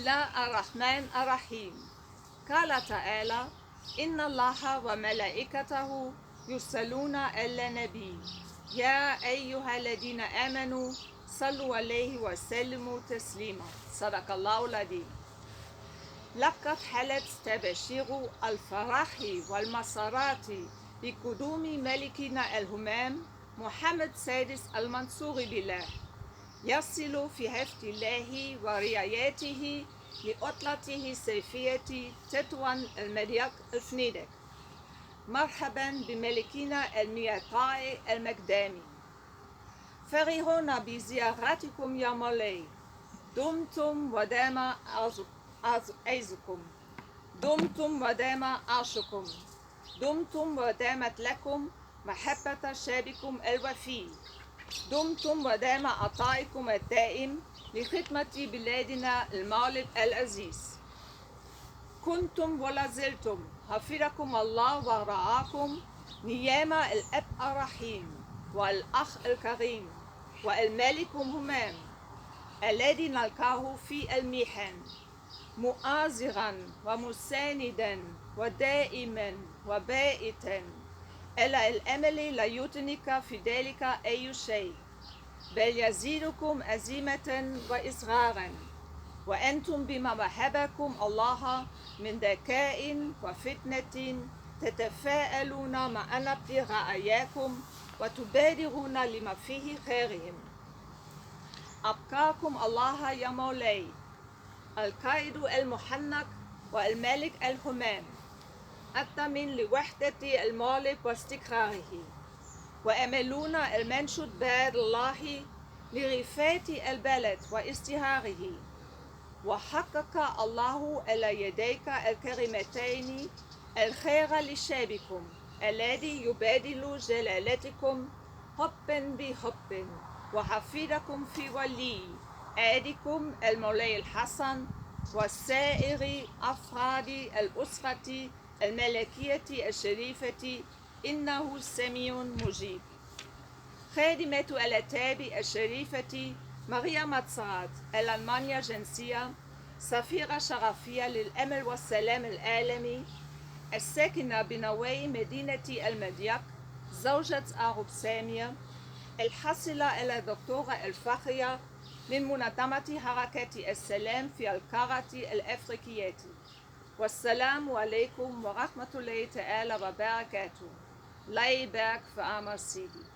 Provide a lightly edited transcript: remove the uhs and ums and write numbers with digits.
الله الرحمن الرحيم. قال تعالى: إن الله وملائكته يصلون على النبي يا أيها الذين آمنوا صلوا عليه وسلموا تسليما. صدق الله العظيم. لقد حلت تبشير الفرح والمسرات بقدوم ملكنا الهمام محمد السادس المنصور بالله، يصل في حفظ الله ورعايته لعطلته الصيفية تطوان المضيق الفنيدق. مرحبا بملكنا الميقاع المقدامي، فرحون بزيارتكم يا مولاي. دمتم ودام عزكم، دمتم ودام عرشكم، دمتم ودامت لكم محبة شعبكم الوفي، دمتم ودام عطائكم الدائم لخدمة بلادنا المغرب العزيز. كنتم ولا زلتم حفظكم الله ورعاكم نيام الأب الرحيم والأخ الكريم والملك همام الذي نلقاه في المحن، مؤازرا ومساندا ودائما وبائتا إلى الأمل لا يتنك في ذلك أي شيء، بل يزيدكم عزيمة وإصرارا، وأنتم بما وهبكم الله من ذكاء وفتنة تتفاءلون معنا برعاياكم وتبادرون لما فيه خيرهم. أبقاكم الله يا مولاي القائد المحنك والملك الهمام، الضامن لوحدة المغرب واستقراره، وأملون المنشود بعد الله لرفاة البلد وازدهاره. وحقق الله على يديك الكريمتين الخير لشعبكم الذي يبادل جلالتكم حبا بحب، وحفظكم في ولي عهدكم المولاي الحسن وسائر أفراد الأسرة الملكية الشريفة، إنه سميع مجيب. خادمة الأتاب الشريفة مريم متسرات الألمانيا جنسية، سفيرة شرفية للأمل والسلام العالمي، الساكنة بنواحي مدينة المضيق، زوجة أروب سامية، الحاصلة على دكتوراه الفخرية من منظمة حركة السلام في القارة الأفريقية. والسلام عليكم ورحمة الله تعالى وبركاته. لا يبارك في عمر سيدي.